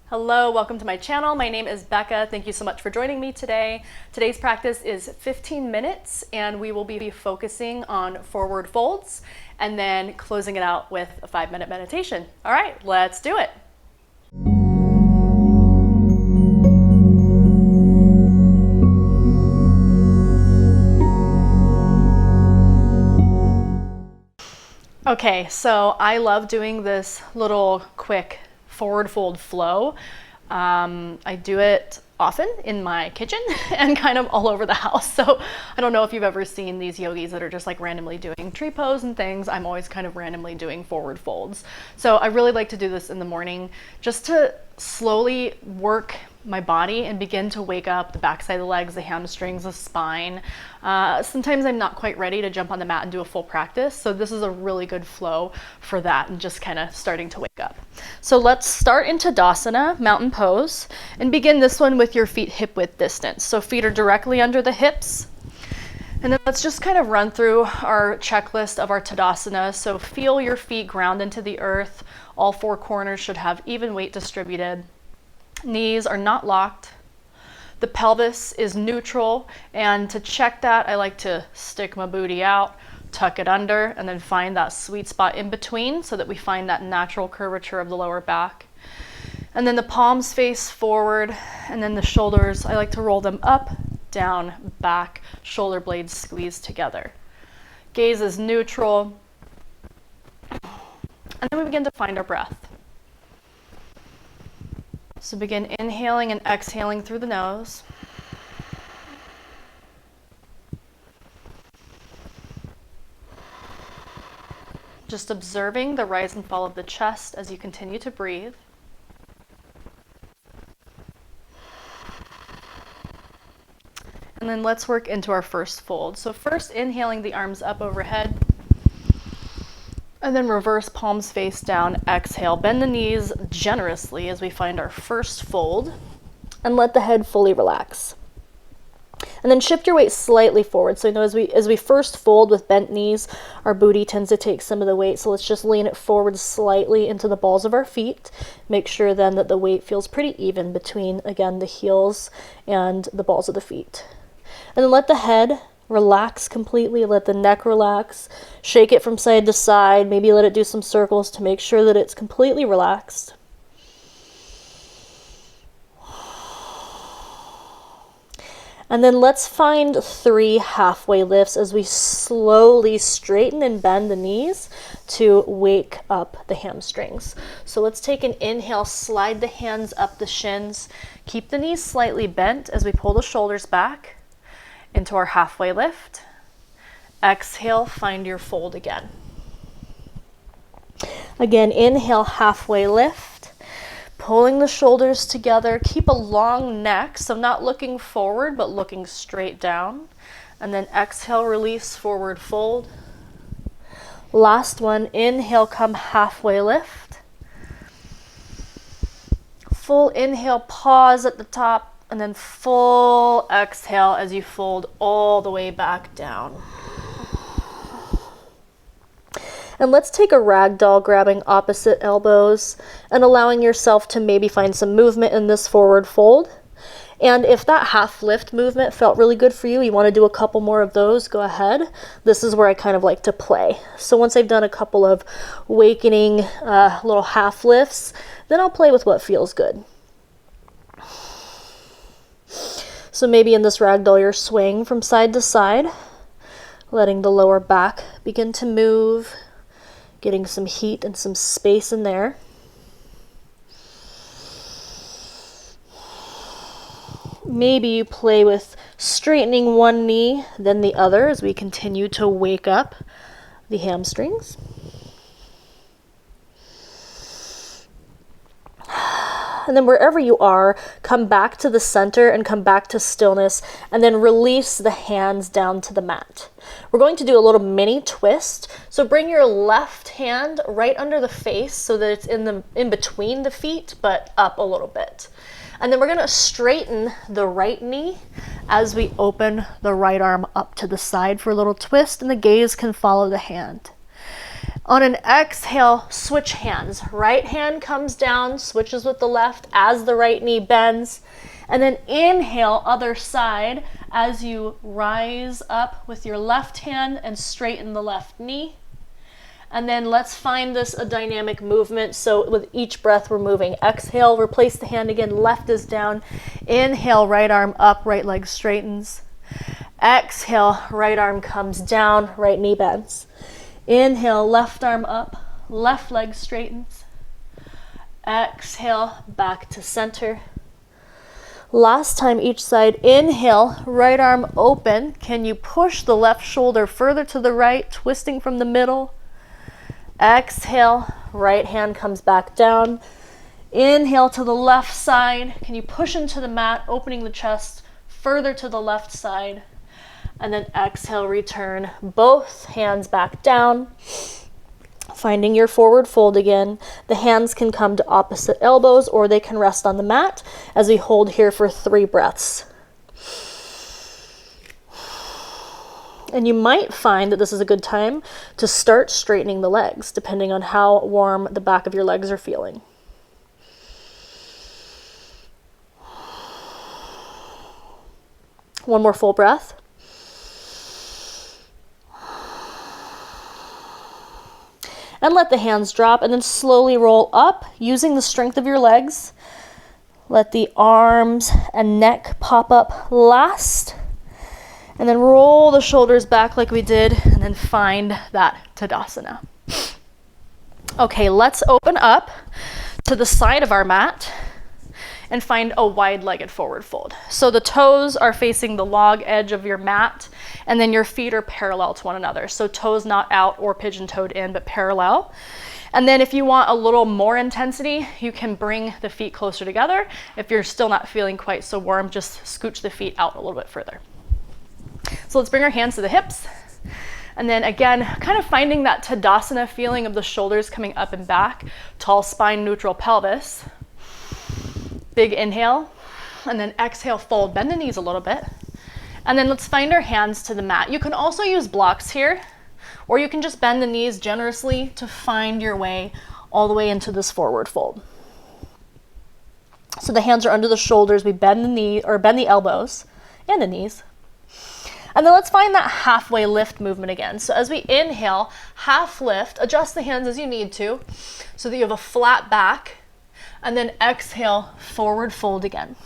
Hello, welcome to my channel. My name is Becca. Thank you so much for joining me today. Today's practice is 15 minutes and we will be focusing on forward folds and then closing it out with a 5-minute meditation. All right, let's do it. Okay, so I love doing this little quick forward fold flow. I do it often in my kitchen and kind of all over the house. So I don't know if you've ever seen these yogis that are just like randomly doing tree pose and things. I'm always kind of randomly doing forward folds. So I really like to do this in the morning just to slowly work my body and begin to wake up the backside of the legs, the hamstrings, the spine. Sometimes I'm not quite ready to jump on the mat and do a full practice. So this is a really good flow for that and just kind of starting to wake up. So let's start into Tadasana, mountain pose, and begin this one with your feet hip width distance. So feet are directly under the hips. And then let's just kind of run through our checklist of our Tadasana. So feel your feet ground into the earth. All four corners should have even weight distributed. Knees are not locked. The pelvis is neutral. And to check that, I like to stick my booty out, tuck it under, and then find that sweet spot in between so that we find that natural curvature of the lower back. And then the palms face forward, and then the shoulders, I like to roll them up, down, back, shoulder blades squeeze together. Gaze is neutral. And then we begin to find our breath. So begin inhaling and exhaling through the nose. Just observing the rise and fall of the chest as you continue to breathe. And then let's work into our first fold. So first inhaling the arms up overhead. And then reverse palms face down, exhale. Bend the knees generously as we find our first fold. And let the head fully relax. And then shift your weight slightly forward. So you know as we first fold with bent knees, our booty tends to take some of the weight. So let's just lean it forward slightly into the balls of our feet. Make sure then that the weight feels pretty even between, again, the heels and the balls of the feet. And then let the head relax completely, let the neck relax, shake it from side to side, maybe let it do some circles to make sure that it's completely relaxed. And then let's find 3 halfway lifts as we slowly straighten and bend the knees to wake up the hamstrings. So let's take an inhale, slide the hands up the shins, keep the knees slightly bent as we pull the shoulders back into our halfway lift. Exhale, find your fold again. Again, inhale, halfway lift, pulling the shoulders together. Keep a long neck, so not looking forward, but looking straight down. And then exhale, release, forward fold. Last one, inhale, come halfway lift. Full inhale, pause at the top. And then full exhale as you fold all the way back down. And let's take a ragdoll, grabbing opposite elbows and allowing yourself to maybe find some movement in this forward fold. And if that half lift movement felt really good for you, you want to do a couple more of those, go ahead. This is where I kind of like to play. So once I've done a couple of awakening little half lifts, then I'll play with what feels good. So maybe in this ragdoll, you're swaying from side to side, letting the lower back begin to move, getting some heat and some space in there. Maybe you play with straightening one knee, then the other as we continue to wake up the hamstrings. And then wherever you are, come back to the center and come back to stillness, and then release the hands down to the mat. We're going to do a little mini twist. So bring your left hand right under the face so that it's in between the feet, but up a little bit. And then we're going to straighten the right knee as we open the right arm up to the side for a little twist, and the gaze can follow the hand. On an exhale, switch hands. Right hand comes down, switches with the left as the right knee bends. And then inhale, other side, as you rise up with your left hand and straighten the left knee. And then let's find this a dynamic movement. So with each breath, we're moving. Exhale, replace the hand again, left is down. Inhale, right arm up, right leg straightens. Exhale, right arm comes down, right knee bends. Inhale, left arm up, left leg straightens. Exhale, back to center. Last time each side, inhale, right arm open. Can you push the left shoulder further to the right, twisting from the middle? Exhale, right hand comes back down. Inhale to the left side. Can you push into the mat, opening the chest further to the left side? And then exhale, return both hands back down. Finding your forward fold again. The hands can come to opposite elbows or they can rest on the mat as we hold here for 3 breaths. And you might find that this is a good time to start straightening the legs, depending on how warm the back of your legs are feeling. One more full breath. And let the hands drop and then slowly roll up using the strength of your legs. Let the arms and neck pop up last. And then roll the shoulders back like we did and then find that Tadasana. Okay, let's open up to the side of our mat and find a wide-legged forward fold. So the toes are facing the log edge of your mat, and then your feet are parallel to one another. So toes not out or pigeon-toed in, but parallel. And then if you want a little more intensity, you can bring the feet closer together. If you're still not feeling quite so warm, just scooch the feet out a little bit further. So let's bring our hands to the hips. And then again, kind of finding that Tadasana feeling of the shoulders coming up and back, tall spine, neutral pelvis. Big inhale, and then exhale, fold, bend the knees a little bit. And then let's find our hands to the mat. You can also use blocks here, or you can just bend the knees generously to find your way all the way into this forward fold. So the hands are under the shoulders. We bend the knee, or bend the elbows and the knees. And then let's find that halfway lift movement again. So as we inhale, half lift, adjust the hands as you need to, so that you have a flat back. And then exhale, forward fold again.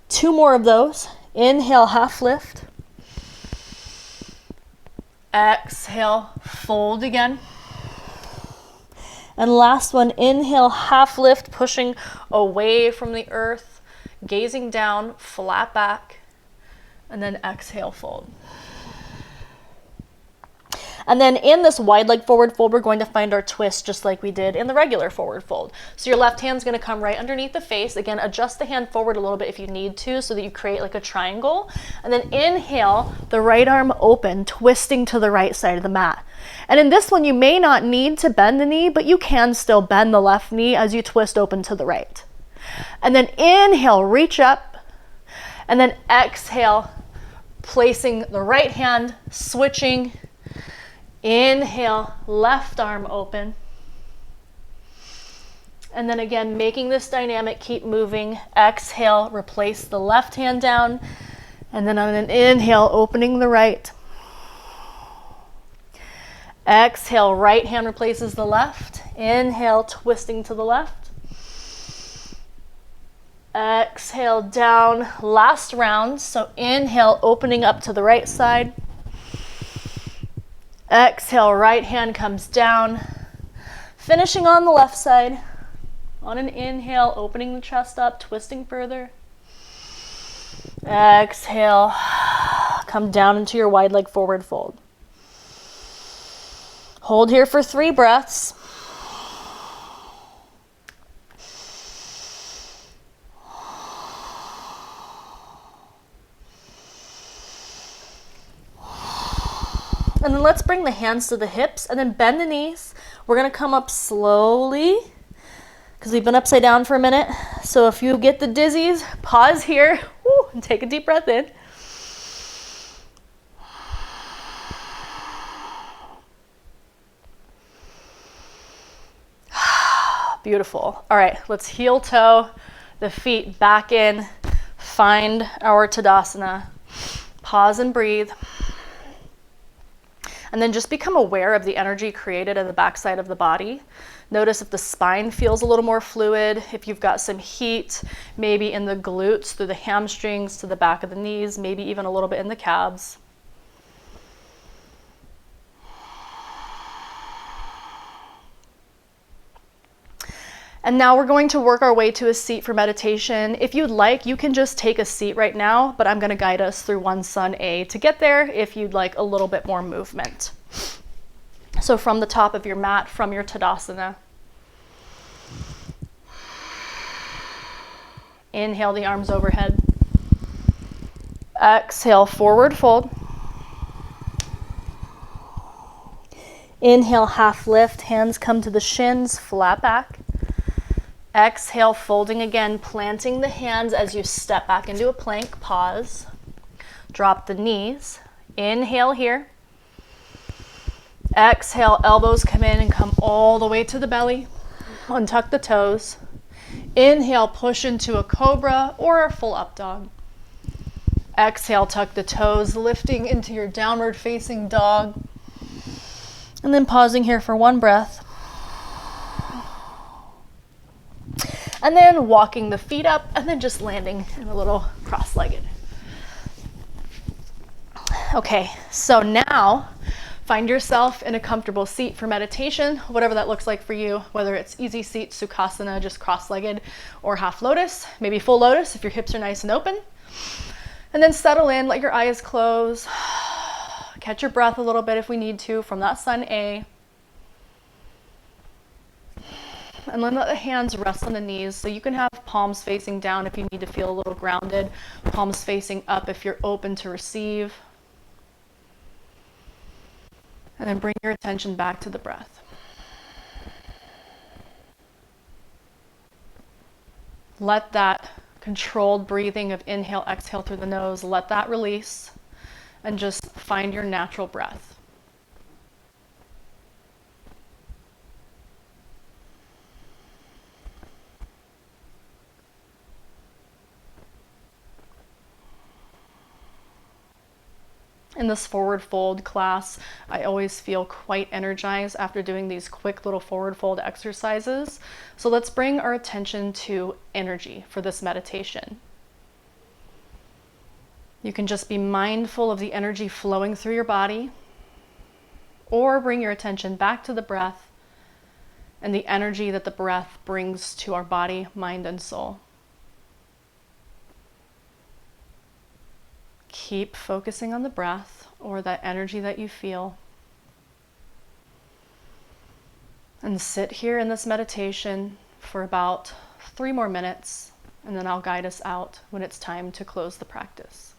2 more of those. Inhale, half lift. Exhale, fold again. And last one, inhale, half lift, pushing away from the earth, gazing down, flat back. And then exhale, fold. And then in this wide leg forward fold, we're going to find our twist just like we did in the regular forward fold. So your left hand's going to come right underneath the face. Again, adjust the hand forward a little bit if you need to so that you create like a triangle. And then inhale, the right arm open, twisting to the right side of the mat. And in this one, you may not need to bend the knee, but you can still bend the left knee as you twist open to the right. And then inhale, reach up. And then exhale, placing the right hand, switching. Inhale, left arm open. And then again, making this dynamic, keep moving. Exhale, replace the left hand down. And then on an inhale, opening the right. Exhale, right hand replaces the left. Inhale, twisting to the left. Exhale, down. Last round. So inhale, opening up to the right side. Exhale, right hand comes down. Finishing on the left side. On an inhale, opening the chest up, twisting further. Exhale, come down into your wide leg forward fold. Hold here for 3 breaths. And then let's bring the hands to the hips and then bend the knees. We're going to come up slowly because we've been upside down for a minute. So if you get the dizzies, pause here and take a deep breath in. Beautiful. All right, let's heel toe the feet back in. Find our Tadasana. Pause and breathe. And then just become aware of the energy created in the backside of the body. Notice if the spine feels a little more fluid, if you've got some heat, maybe in the glutes, through the hamstrings, to the back of the knees, maybe even a little bit in the calves. And now we're going to work our way to a seat for meditation. If you'd like, you can just take a seat right now, but I'm going to guide us through one Sun A to get there if you'd like a little bit more movement. So from the top of your mat, from your Tadasana, inhale the arms overhead. Exhale, forward fold. Inhale, half lift, hands come to the shins, flat back. Exhale, folding again, planting the hands as you step back into a plank. Pause. Drop the knees. Inhale here. Exhale, elbows come in and come all the way to the belly. Untuck the toes. Inhale, push into a cobra or a full up dog. Exhale, tuck the toes, lifting into your downward facing dog. And then pausing here for one breath. And then walking the feet up and then just landing in a little cross-legged. Okay, so now find yourself in a comfortable seat for meditation, whatever that looks like for you, whether it's easy seat, Sukhasana, just cross-legged, or half lotus, maybe full lotus if your hips are nice and open. And then settle in, let your eyes close. Catch your breath a little bit if we need to from that Sun A. And then let the hands rest on the knees. So you can have palms facing down if you need to feel a little grounded, palms facing up if you're open to receive. And then bring your attention back to the breath. Let that controlled breathing of inhale, exhale through the nose, let that release and just find your natural breath. In this forward fold class, I always feel quite energized after doing these quick little forward fold exercises. So let's bring our attention to energy for this meditation. You can just be mindful of the energy flowing through your body, or bring your attention back to the breath and the energy that the breath brings to our body, mind, and soul. Keep focusing on the breath or that energy that you feel. And sit here in this meditation for about 3 more minutes, and then I'll guide us out when it's time to close the practice.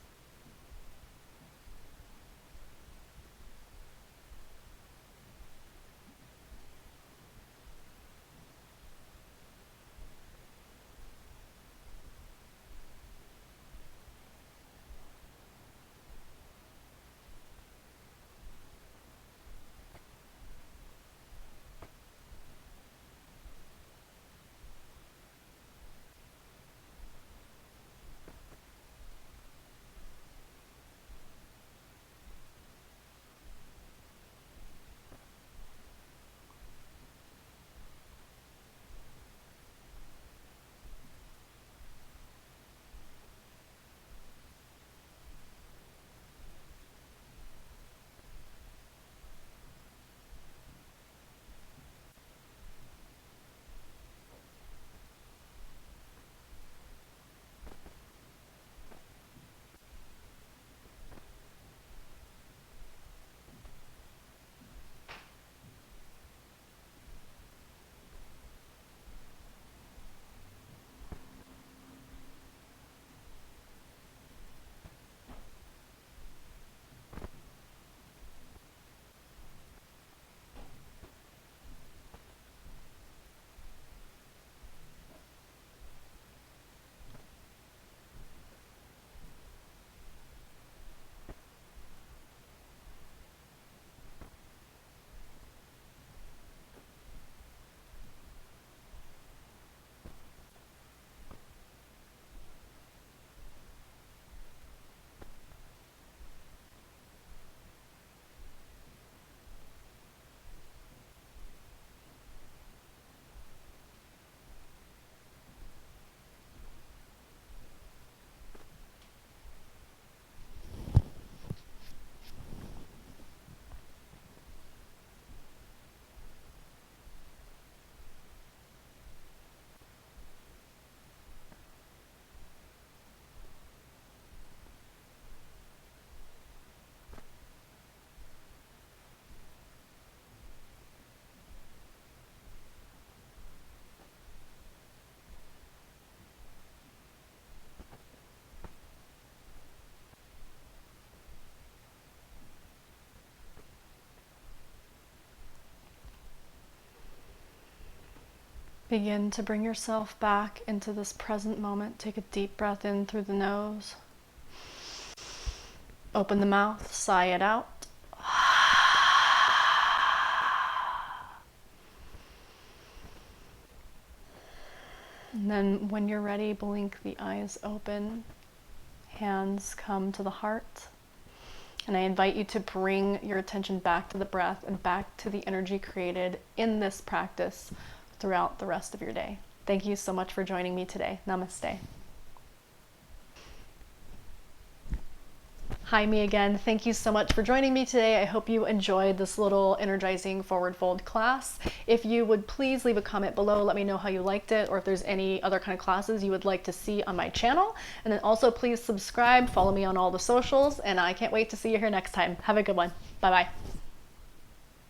Begin to bring yourself back into this present moment. Take a deep breath in through the nose. Open the mouth, sigh it out. And then when you're ready, blink the eyes open. Hands come to the heart. And I invite you to bring your attention back to the breath and back to the energy created in this practice throughout the rest of your day. Thank you so much for joining me today. Namaste. Hi, me again. Thank you so much for joining me today. I hope you enjoyed this little energizing forward fold class. If you would please leave a comment below, let me know how you liked it, or if there's any other kind of classes you would like to see on my channel. And then also please subscribe, follow me on all the socials, and I can't wait to see you here next time. Have a good one. Bye-bye.